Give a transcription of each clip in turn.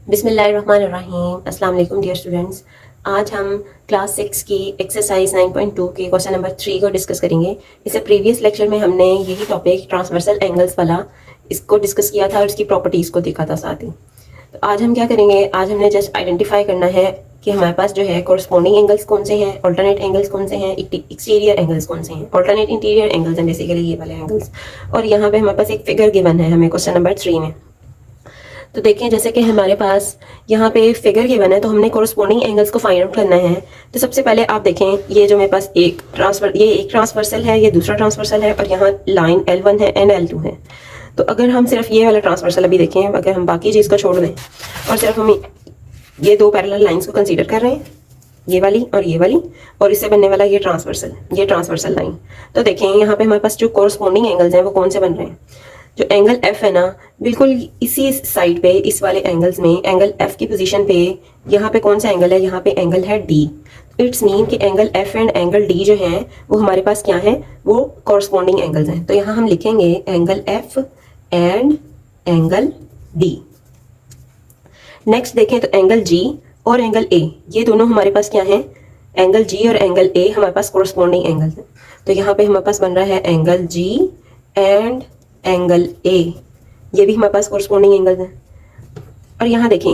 बिस्मिल्लाहिर्रहमानिर्रहीम। अस्सलाम वालेकुम डियर स्टूडेंट्स। आज हम क्लास 6 की एक्सरसाइज 9.2 के क्वेश्चन नंबर 3 को डिस्कस करेंगे। इससे प्रीवियस लेक्चर में हमने यही टॉपिक ट्रांसवर्सल एंगल्स वाला इसको डिस्कस किया था और इसकी प्रॉपर्टीज़ को देखा था साथ ही। तो आज हम क्या करेंगे, आज हमने जस्ट आइडेंटिफाई करना है कि हमारे पास जो है कोरस्पॉन्डिंग एंगल्स कौन से हैं, अल्टरनेट एंगल्स कौन से हैं, एक्सटीरियर एंगल्स कौन से हैं। अल्टरनेट इंटीरियर एंगल्स हैं बेसिकली ये वाले एंगल्स। और यहाँ पे हमारे पास एक फिगर गिवन है हमें क्वेश्चन नंबर 3 में। तो देखें जैसे कि हमारे पास यहाँ पे फिगर गिवन है तो हमने कोरस्पॉन्डिंग एंगल्स को फाइंड आउट करना है। तो सबसे पहले आप देखें ये जो मेरे पास एक ट्रांसवर्सल है, ये दूसरा ट्रांसवर्सल है और यहाँ लाइन L1 है एंड L2 है। तो अगर हम सिर्फ ये वाला ट्रांसवर्सल अभी देखें, अगर हम बाकी चीज़ को छोड़ दें और सिर्फ हम ये दो पैरेलल लाइंस को कंसीडर कर रहे हैं, ये वाली और इससे बनने वाला ये ट्रांसवर्सल लाइन। तो देखें यहाँ पे हमारे पास जो कोरस्पॉन्डिंग एंगल्स हैं वो कौन से बन रहे हैं। जो एंगल F है ना, बिल्कुल इसी साइड पे इस वाले एंगल्स में एंगल F की पोजीशन पे यहाँ पे कौन सा एंगल है, यहाँ पे एंगल है D। इट्स मीन कि angle F and angle D जो है वो हमारे पास क्या है, वो कॉरस्पॉन्डिंग एंगल्स हैं। तो यहाँ हम लिखेंगे angle F and angle D। Next देखें तो एंगल G और एंगल A, ये दोनों हमारे पास क्या है, एंगल G और एंगल A हमारे पास कॉरस्पॉन्डिंग एंगल्स हैं। तो यहाँ पे हमारे पास बन रहा है angle G and angle A, ये भी हमारे पास कोरस्पॉन्डिंग एंगल्स हैं। और यहाँ देखें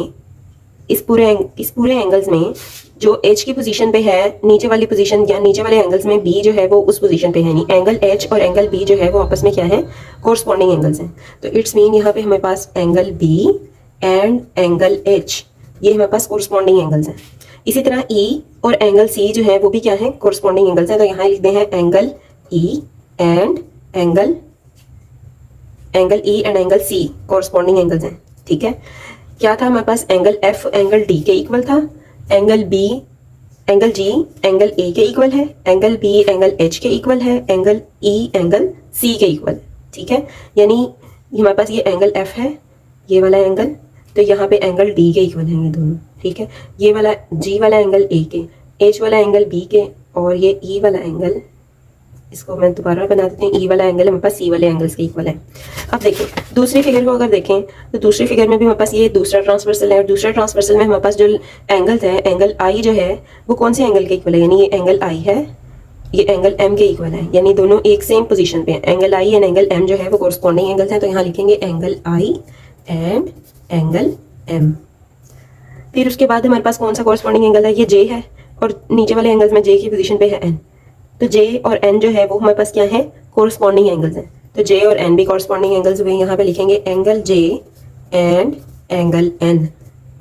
इस पूरे एंगल्स में जो H की पोजीशन पे है, नीचे वाली पोजीशन या नीचे वाले एंगल्स में B जो है वो उस पोजीशन पे है, नहीं एंगल H और एंगल B जो है वो आपस में क्या है, कोरस्पॉन्डिंग एंगल्स हैं। तो इट्स मीन यहाँ पे हमारे पास angle B and angle H ये हमारे पास कोरस्पॉन्डिंग एंगल्स हैं। इसी तरह E और एंगल C जो है वो भी क्या है, कोरस्पॉन्डिंग एंगल्स हैं। तो यहाँ लिखते हैं angle E and angle E and angle C corresponding angles हैं। ठीक है, क्या था हमारे पास, एंगल F एंगल D के इक्वल था, एंगल G एंगल A के इक्वल है, एंगल B एंगल H के इक्वल है, एंगल E एंगल C के इक्वल। ठीक है, यानी हमारे पास ये एंगल F है, ये वाला एंगल, तो यहाँ पे एंगल D के इक्वल हैं ये दोनों। ठीक है, ये वाला G वाला एंगल A के, H वाला एंगल B के और ये E वाला एंगल, इसको मैं दोबारा बना देती हूँ, ई वाला एंगल हमारे पास सी वाले एंगल्स के इक्वल है। अब देखिए दूसरी फिगर को अगर देखें तो दूसरी फिगर में भी हमारे पास ये दूसरा ट्रांसवर्सल है और दूसरा ट्रांसवर्सल में हमारे पास जो एंगल्स है, एंगल आई जो है वो कौन से एंगल के इक्वल है, यानी ये एंगल आई है, ये एंगल एम के इक्वल है, यानी दोनों एक सेम पोजीशन पे है। Angle I and angle M जो है वो कोरस्पॉन्डिंग एंगल्स हैं। तो यहाँ लिखेंगे angle I and angle M. फिर उसके बाद हमारे पास कौन सा कोरस्पॉन्डिंग एंगल है, ये जे है और नीचे वाले एंगल्स में जे की पोजीशन पे है एन। तो J और N जो है वो हमारे पास क्या है, कोरस्पॉन्डिंग एंगल्स हैं। तो J और N भी कोरस्पॉन्डिंग एंगल्स हुए। यहाँ पे लिखेंगे angle J and angle N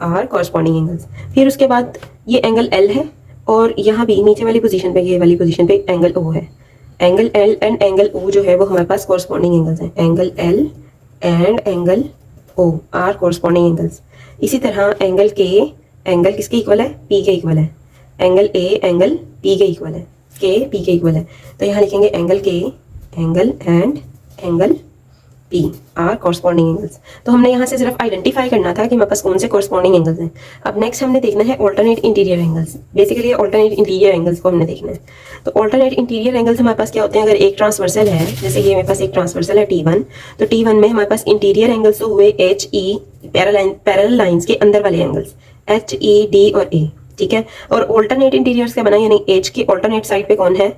are corresponding angles. फिर उसके बाद ये एंगल L है और यहाँ भी नीचे वाली पोजीशन पे, ये वाली पोजीशन पे एंगल O है। Angle L and angle O जो है वो हमारे पास कोरस्पॉन्डिंग एंगल्स हैं। Angle L and angle O are corresponding angles. इसी तरह एंगल K एंगल किसके इक्वल है, P के इक्वल है। एंगल A एंगल P के इक्वल है, के पी के इक्वल है। तो यहाँ लिखेंगे एंगल के angle and angle P R corresponding angles. तो हमने यहाँ से सिर्फ आइडेंटिफाई करना था कि हमारे पास कौन से कॉरस्पॉन्डिंग एंगल्स हैं। अब नेक्स्ट हमने देखना है alternate interior angles. Basically alternate interior angles को हमने देखना है। तो ऑल्टरनेट इंटीरियर एंगल्स हमारे पास क्या होते हैं, अगर एक ट्रांसवर्सल है, जैसे ये मेरे पास एक ट्रांसवर्सल है T1, तो T1 में हमारे पास इंटीरियर एंगल्स तो हुए HE पैरेलल लाइंस के अंदर वाले एंगल्स HE D और A। ठीक है, और ऑल्टरनेट इंटीरियर्स क्या बना, यानी H की ऑल्टरनेट साइड पे कौन है,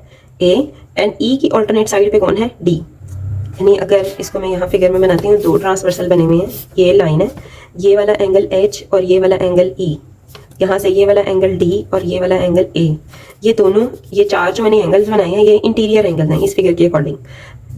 A एंड E की ऑल्टरनेट साइड पे कौन है, D। यानी अगर इसको मैं यहाँ फिगर में बनाती हूँ, दो ट्रांसवर्सल बने हुए हैं, ये लाइन है, ये वाला एंगल H और ये वाला एंगल E, यहाँ से ये वाला एंगल D और ये वाला एंगल A, ये दोनों, ये चार जो मैंने एंगल्स बनाए हैं ये इंटीरियर एंगल्स हैं इस फिगर के अकॉर्डिंग।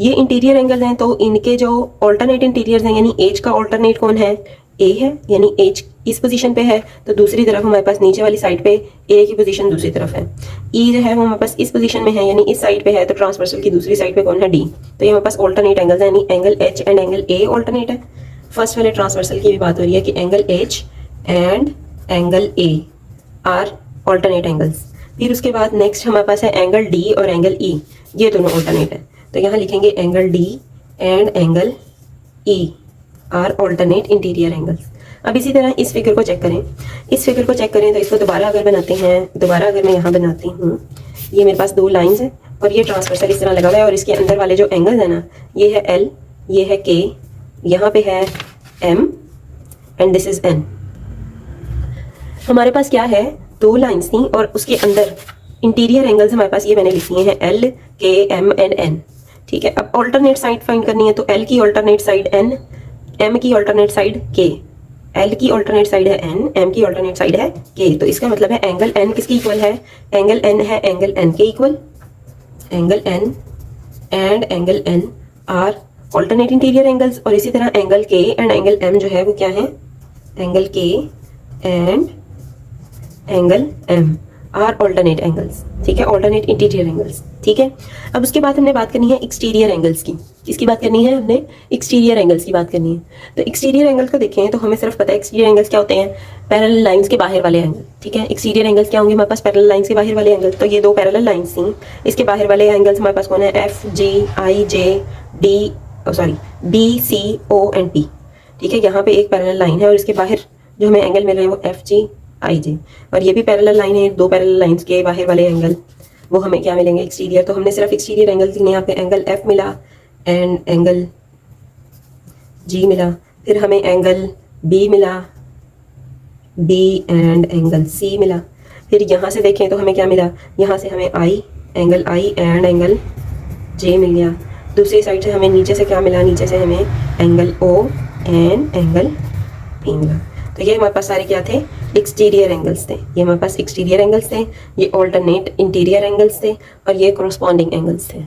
ये इंटीरियर एंगल्स हैं, तो इनके जो ऑल्टरनेट इंटीरियर्स हैं, यानी H का ऑल्टरनेट कौन है, A है, यानी H इस पोजीशन पे है, तो दूसरी तरफ हमारे पास नीचे वाली साइड पे A की पोजीशन दूसरी तरफ है। E जो है वो हमारे पास इस पोजीशन में है, यानी इस साइड पे है, तो ट्रांसवर्सल की दूसरी साइड पे कौन है, D। तो ये हमारे पास ऑल्टरनेट एंगल्स है, यानी angle H and angle A alternate है। फर्स्ट वाले ट्रांसवर्सल की भी बात हो रही है कि angle H and angle A are alternate angles. फिर उसके बाद नेक्स्ट हमारे पास है एंगल D और एंगल E, ये दोनों ऑल्टरनेट है। तो यहाँ लिखेंगे angle D and angle E are alternate interior angles. अब इसी तरह इस फिगर को चेक करें, इस फिगर को चेक करें तो इसको दोबारा अगर बनाते हैं, दोबारा अगर मैं यहाँ बनाती हूँ, ये मेरे पास दो लाइंस हैं और ये ट्रांसवर्सल इस तरह लगा हुआ है और इसके अंदर वाले जो एंगल्स है ना, ये है L, ये है K, यहाँ पे है M and this is N। हमारे पास क्या है, दो लाइंस थी और उसके अंदर इंटीरियर एंगल्स हमारे पास ये मैंने लिख दिए हैं एल, के, एम एंड एन। ठीक है, अब ऑल्टरनेट साइड फाइंड करनी है तो एल की ऑल्टरनेट साइड एन, एम की ऑल्टरनेट साइड के। एल की ऑल्टरनेट साइड है एन, एम की ऑल्टरनेट साइड है के। तो इसका मतलब है एंगल एन किसके इक्वल है, एंगल एन है एंगल एन के equal. Angle N and angle N are alternate interior angles, और इसी तरह angle K and angle M जो है वो क्या है, angle K and angle M are alternate angles. ठीक है, ऑल्टरनेट इंटीरियर एंगल्स। ठीक है, अब उसके बाद हमने बात करनी है एक्सटीरियर एंगल्स की। किसकी बात करनी है, हमने एक्सटीरियर एंगल्स की बात करनी है। तो एक्सटीरियर एंगल्स को देखें तो हमें सिर्फ पता है एक्सटीरियर एंगल्स क्या होते हैं, पैरेलल लाइंस के बाहर वाले एंगल। ठीक है, एक्सटीरियर एंगल्स क्या होंगे हमारे पास, पैरेलल लाइंस के बाहर वाले एंगल। तो ये दो पैरेलल लाइंस थी, इसके बाहर वाले एंगल्स हमारे पास कौन है, F G I J D, sorry B C O and P. ठीक है, यहाँ पे एक पैरेलल लाइन है और इसके बाहर जो हमें एंगल मिल रहे हैं वो एफ जी आई जे, और ये भी पैरेलल लाइन है, दो पैरेलल लाइंस के बाहर वाले एंगल वो हमें क्या मिलेंगे, एक्सटीरियर। तो हमने सिर्फ एक्सटीरियर एंगल लिखने, यहाँ पे एंगल एफ मिला एंड एंगल जी मिला, फिर हमें एंगल बी मिला, बी एंड एंगल सी मिला। फिर यहाँ से देखें तो हमें क्या मिला, यहाँ से हमें आई, एंगल आई एंड एंगल जे मिल गया। दूसरी साइड से हमें नीचे से क्या मिला, नीचे से हमें angle O and angle P मिला। तो ये हमारे पास सारे क्या थे, एक्सटीरियर एंगल्स थे। ये हमारे पास एक्सटीरियर एंगल्स थे, ये ऑल्टरनेट इंटीरियर एंगल्स थे और ये कॉरस्पॉन्डिंग एंगल्स थे।